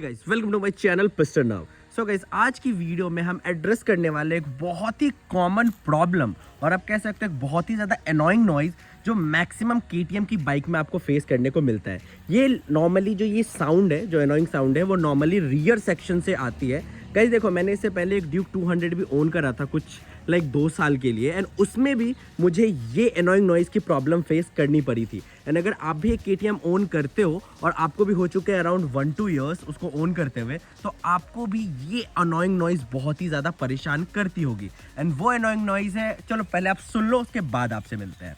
Guys welcome to my channel piston now. So guys आज की video में हम एड्रेस करने वाले एक बहुत ही कॉमन प्रॉब्लम और आप कह सकते हैं बहुत ही ज़्यादा एनोइंग नॉइज़ जो मैक्सिमम केटीएम की बाइक में आपको फेस करने को मिलता है। ये नॉर्मली जो ये साउंड है, जो एनोइंग साउंड है, वो नॉर्मली रियर सेक्शन से आती है। गाइस देखो, मैंने इससे पहले एक ड्यूक 200 भी ओन करा था कुछ 2 साल के लिए, एंड उसमें भी मुझे ये एनोइंग नॉइज़ की प्रॉब्लम फेस करनी पड़ी थी। एंड अगर आप भी एक केटीएम ओन करते हो और आपको भी हो चुके हैं अराउंड 1-2 ईयर्स उसको ओन करते हुए, तो आपको भी ये अनोइंग नॉइज़ बहुत ही ज़्यादा परेशान करती होगी। एंड वो अनोइंग नॉइज़ है, चलो पहले आप सुन लो, उसके बाद आपसे मिलते हैं।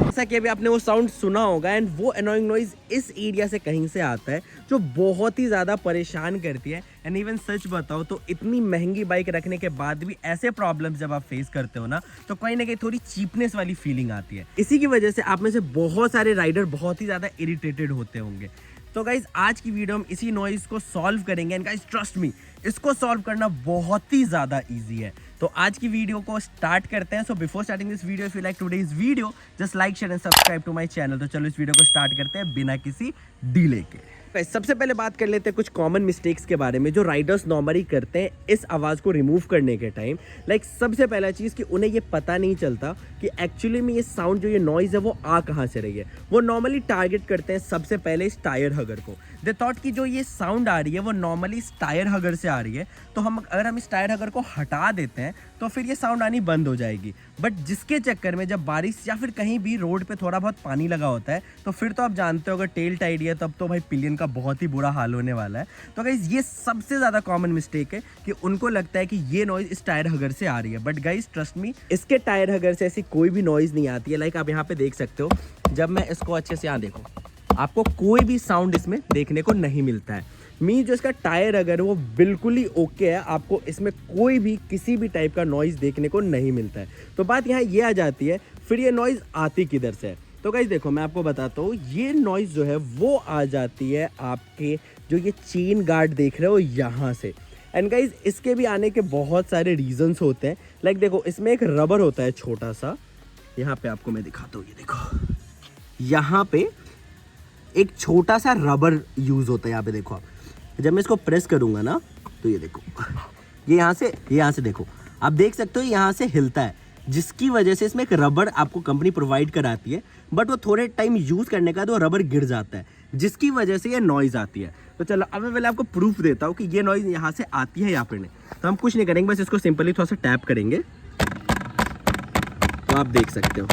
जैसा कि अभी आपने वो साउंड सुना होगा, एंड वो एनोइंग नॉइज इस एरिया से कहीं से आता है जो बहुत ही ज़्यादा परेशान करती है। एंड इवन सच बताओ तो इतनी महंगी बाइक रखने के बाद भी ऐसे प्रॉब्लम्स जब आप फेस करते हो ना, तो कहीं ना कहीं थोड़ी चीपनेस वाली फीलिंग आती है। इसी की वजह से आप में से बहुत सारे राइडर बहुत ही ज़्यादा इरिटेटेड होते होंगे। तो गाइज आज की वीडियो हम इसी नॉइज को सॉल्व करेंगे, एंड गाइज ट्रस्ट मी, इसको सॉल्व करना बहुत ही ज़्यादा ईजी है। तो आज की वीडियो को स्टार्ट करते हैं। So before starting this video, if you like today's video, just like, share and subscribe to my channel. तो चलो इस वीडियो को स्टार्ट करते हैं बिना किसी डिले के। सबसे पहले बात कर लेते हैं कुछ कॉमन मिस्टेक्स के बारे में जो राइडर्स नॉर्मली करते हैं इस आवाज़ को रिमूव करने के टाइम। सबसे पहला चीज़ कि उन्हें ये पता नहीं चलता कि एक्चुअली में ये साउंड, जो ये नॉइज़ है, वो आ कहाँ से रही है। वो नॉर्मली टारगेट करते हैं सबसे पहले इस टायर हगर को। दे थॉट कि जो ये साउंड आ रही है वो नॉर्मली इस टायर हगर से आ रही है, तो अगर हम इस टायर हगर को हटा देते हैं तो फिर ये साउंड आनी बंद हो जाएगी। बट जिसके चक्कर में जब बारिश या फिर कहीं भी रोड पे थोड़ा बहुत पानी लगा होता है, तो फिर तो आप जानते हो अगर टेल टाइड है तब तो भाई पिलियन का बहुत ही बुरा हाल होने वाला है। तो गाइज ये सबसे ज़्यादा कॉमन मिस्टेक है कि उनको लगता है कि ये नॉइज़ इस टायर हगर से आ रही है। बट गाइज ट्रस्ट मी, इसके टायर हगर से ऐसी कोई भी नॉइज़ नहीं आती है। आप यहाँ पे देख सकते हो, जब मैं इसको अच्छे से यहाँ देखो, आपको कोई भी साउंड इसमें देखने को नहीं मिलता है। जो इसका टायर अगर वो बिल्कुल ही ओके है, आपको इसमें कोई भी किसी भी टाइप का नॉइज़ देखने को नहीं मिलता है। तो बात यहाँ ये आ जाती है, फिर ये नॉइज़ आती किधर से है। तो गाइस देखो, मैं आपको बताता हूँ, ये नॉइज़ जो है वो आ जाती है आपके जो ये चेन गार्ड देख रहे हो यहाँ से। एंड गाइस इसके भी आने के बहुत सारे रीजंस होते हैं। देखो, इसमें एक रबर होता है छोटा सा, यहाँ पे आपको मैं दिखाता हूँ, ये देखो, यहाँ पे एक छोटा सा रबर यूज होता है। यहाँ पे देखो आप, जब मैं इसको प्रेस करूंगा ना, तो ये देखो, ये यहाँ से देखो, आप देख सकते हो यहाँ से हिलता है, जिसकी वजह से इसमें एक रबर आपको कंपनी प्रोवाइड कराती है। बट वो थोड़े टाइम यूज करने का तो रबर गिर जाता है, जिसकी वजह से ये नॉइज आती है। तो चलो अब मैं पहले आपको प्रूफ देता हूँ कि ये नॉइज यहाँ से आती है या फिर नहीं। तो हम कुछ नहीं करेंगे, बस इसको सिंपली थोड़ा सा टैप करेंगे, तो आप देख सकते हो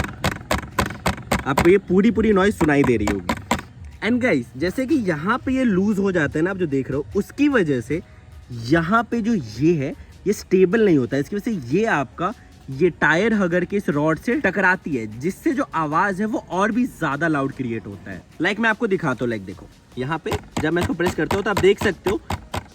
आपको ये पूरी नॉइज सुनाई दे रही होगी। एंड गाइस जैसे कि यहाँ पे ये लूज हो जाता है ना, आप जो देख रहे हो, उसकी वजह से यहाँ पे जो ये है ये स्टेबल नहीं होता है। इसकी वजह से ये आपका ये टायर हगर के इस रॉड से टकराती है, जिससे जो आवाज है वो और भी ज्यादा लाउड क्रिएट होता है। मैं आपको दिखाता हूँ, देखो यहाँ पे जब मैं इसको प्रेस करता हूँ तो आप देख सकते हो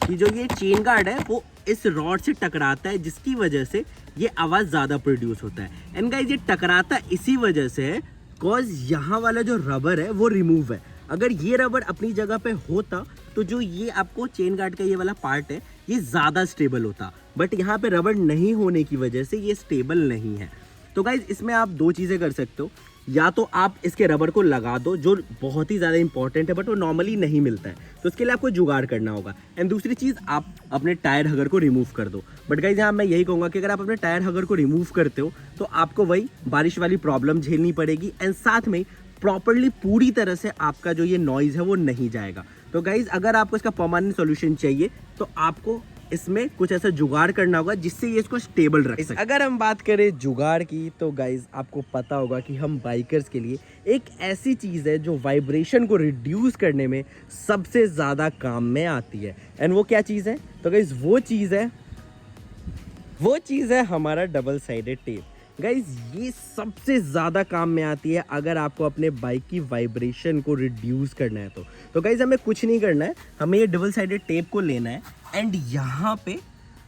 कि जो ये चेन गार्ड है वो इस रॉड से टकराता है, जिसकी वजह से ये आवाज ज्यादा प्रोड्यूस होता है। एंड गाइस ये टकराता इसी वजह से है बिकॉज यहाँ वाला जो रबर है वो रिमूव है। अगर ये रबर अपनी जगह पे होता तो जो ये आपको चेन गार्ड का ये वाला पार्ट है ये ज़्यादा स्टेबल होता, बट यहाँ पे रबर नहीं होने की वजह से ये स्टेबल नहीं है। तो गाइज इसमें आप दो चीज़ें कर सकते हो, या तो आप इसके रबर को लगा दो, जो बहुत ही ज़्यादा इंपॉर्टेंट है, बट वो नॉर्मली नहीं मिलता है, तो उसके लिए आपको जुगाड़ करना होगा। एंड दूसरी चीज़, आप अपने टायर हगर को रिमूव कर दो। बट गाइज यहाँ मैं यही कहूँगा कि अगर आप अपने टायर हगर को रिमूव करते हो तो आपको वही बारिश वाली प्रॉब्लम झेलनी पड़ेगी, एंड साथ में प्रॉपरली पूरी तरह से आपका जो ये नॉइज़ है वो नहीं जाएगा। तो गाइज अगर आपको इसका परमानेंट सॉल्यूशन चाहिए तो आपको इसमें कुछ ऐसा जुगाड़ करना होगा जिससे ये इसको स्टेबल रख सके। अगर हम बात करें जुगाड़ की, तो गाइज आपको पता होगा कि हम बाइकर्स के लिए एक ऐसी चीज़ है जो वाइब्रेशन को रिड्यूस करने में सबसे ज़्यादा काम में आती है। एंड वो क्या चीज़ है? तो गाइज वो चीज़ है हमारा डबल साइडेड टेप। गाइज ये सबसे ज़्यादा काम में आती है अगर आपको अपने बाइक की वाइब्रेशन को रिड्यूस करना है। तो गाइज हमें कुछ नहीं करना है, हमें ये डबल साइडेड टेप को लेना है एंड यहाँ पे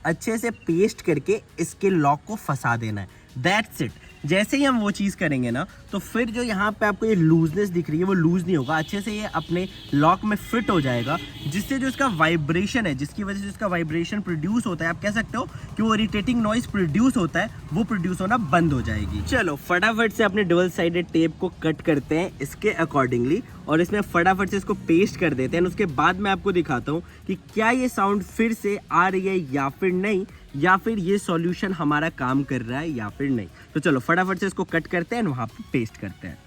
अच्छे से पेस्ट करके इसके लॉक को फंसा देना है। That's it. जैसे ही हम वो चीज़ करेंगे ना, तो फिर जो यहाँ पे आपको ये लूजनेस दिख रही है वो लूज नहीं होगा, अच्छे से ये अपने लॉक में फिट हो जाएगा, जिससे जो इसका वाइब्रेशन है, जिसकी वजह से इसका वाइब्रेशन प्रोड्यूस होता है, आप कह सकते हो कि वो इरिटेटिंग नॉइज प्रोड्यूस होता है, वो प्रोड्यूस होना बंद हो जाएगी। चलो फटाफट से अपने डबल साइडेड टेप को कट करते हैं इसके अकॉर्डिंगली, और इसमें फटाफट से इसको पेस्ट कर देते हैं। उसके बाद मैं आपको दिखाता हूँ कि क्या ये साउंड फिर से आ रही है या फिर नहीं, या फिर ये सॉल्यूशन हमारा काम कर रहा है या फिर नहीं। तो चलो फटाफट से इसको कट करते हैं, वहाँ पे पेस्ट करते हैं।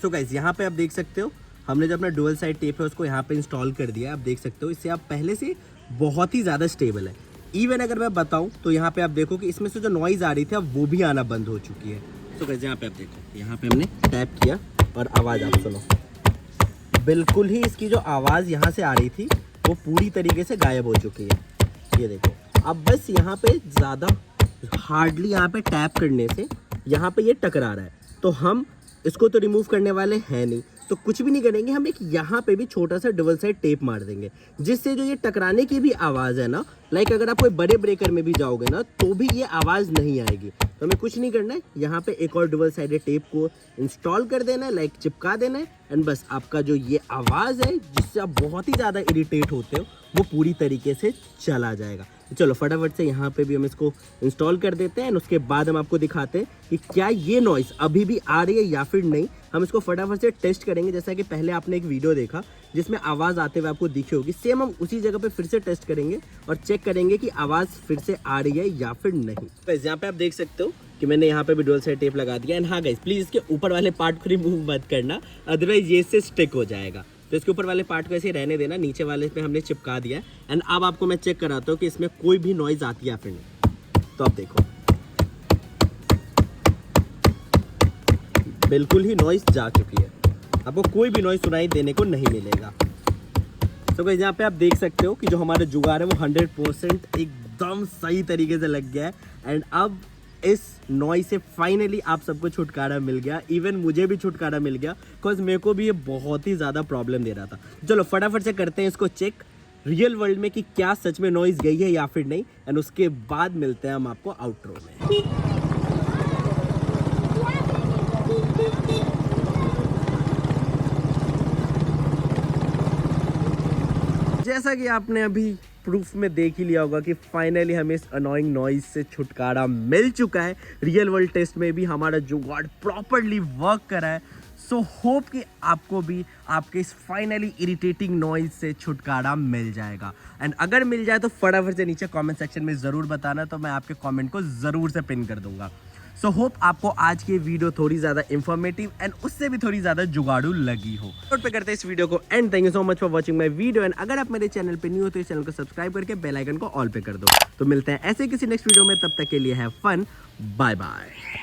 सो गाइस, यहाँ पे आप देख सकते हो हमने जो अपना डुअल साइड टेप है उसको यहाँ पे इंस्टॉल कर दिया है। आप देख सकते हो इससे आप पहले से बहुत ही ज़्यादा स्टेबल है। इवन अगर मैं बताऊँ तो यहाँ पे आप देखो कि इसमें से जो नॉइज़ आ रही थी अब वो भी आना बंद हो चुकी है। सो गाइस, यहाँ पे आप देखो, यहाँ पे हमने टैप किया और आवाज़ आप सुनो, बिल्कुल ही इसकी जो आवाज़ यहाँ से आ रही थी वो पूरी तरीके से गायब हो चुकी है। ये देखो, अब बस यहाँ पे ज़्यादा हार्डली यहाँ पे टैप करने से यहाँ पे ये टकरा रहा है, तो हम इसको तो रिमूव करने वाले हैं नहीं, तो कुछ भी नहीं करेंगे, हम एक यहाँ पे भी छोटा सा डबल साइड टेप मार देंगे, जिससे जो ये टकराने की भी आवाज़ है ना, लाइक अगर आप कोई बड़े ब्रेकर में भी जाओगे ना तो भी ये आवाज़ नहीं आएगी। तो हमें कुछ नहीं करना है, यहाँ पे एक और डबल साइडेड टेप को इंस्टॉल कर देना है, लाइक चिपका देना है, एंड बस आपका जो ये आवाज़ है जिससे आप बहुत ही ज़्यादा इरिटेट होते हो वो पूरी तरीके से चला जाएगा। तो चलो फटाफट से यहाँ पे भी हम इसको इंस्टॉल कर देते हैं, और उसके बाद हम आपको दिखाते हैं कि क्या ये नॉइज़ अभी भी आ रही है या फिर नहीं। हम इसको फटाफट से टेस्ट करेंगे, जैसा कि पहले आपने एक वीडियो देखा जिसमें आवाज़ आते हुए आपको दिखी होगी, सेम हम उसी जगह पे फिर से टेस्ट करेंगे और चेक करेंगे कि आवाज़ फिर से आ रही है या फिर नहीं। तो यहाँ पे आप देख सकते हो कि मैंने यहाँ पे भी डुअल साइड टेप लगा दिया। एंड हाँ गाइस, प्लीज़ इसके ऊपर वाले पार्ट को रिमूव मत करना, अदरवाइज ये से स्टिक हो जाएगा। तो इसके ऊपर वाले पार्ट को ऐसे रहने देना, नीचे वाले पे हमने चिपका दिया। एंड अब आपको मैं चेक कराता हूँ कि इसमें कोई भी नॉइज़ आती है या फिर नहीं। तो आप देखो, बिल्कुल ही नॉइज़ जा चुकी है, आपको कोई भी नॉइज़ सुनाई देने को नहीं मिलेगा। तो गाइस, यहाँ पे आप देख सकते हो कि जो हमारा जुगाड़ है वो 100% एकदम सही तरीके से लग गया है। एंड अब इस नॉइज़ से फाइनली आप सबको छुटकारा मिल गया, इवन मुझे भी छुटकारा मिल गया, बिकॉज मेरे को भी ये बहुत ही ज़्यादा प्रॉब्लम दे रहा था। चलो फटाफट से करते हैं इसको चेक रियल वर्ल्ड में कि क्या सच में नॉइज़ गई है या फिर नहीं, एंड उसके बाद मिलते हैं हम आपको आउटरो में। जैसा कि आपने अभी प्रूफ में देख ही लिया होगा कि फाइनली हमें इस अनोइंग नॉइज से छुटकारा मिल चुका है। रियल वर्ल्ड टेस्ट में भी हमारा जुगाड़ प्रॉपर्ली वर्क करा है। सो होप कि आपको भी आपके इस फाइनली इरिटेटिंग नॉइज से छुटकारा मिल जाएगा। एंड अगर मिल जाए तो फटाफट से नीचे कमेंट सेक्शन में ज़रूर बताना, तो मैं आपके कमेंट को ज़रूर से पिन कर दूंगा। सो होप आपको आज की वीडियो थोड़ी ज़्यादा इंफॉर्मेटिव एंड उससे भी थोड़ी ज़्यादा जुगाड़ू लगी हो। नोट पे करते हैं इस वीडियो को and thank you so much for watching my video. And अगर आप मेरे चैनल पे न्यू हो तो इस चैनल को सब्सक्राइब करके बेल आइकन को ऑल पे कर दो। तो मिलते हैं ऐसे किसी नेक्स्ट वीडियो में, तब तक के लिए हैव फन, बाय बाय।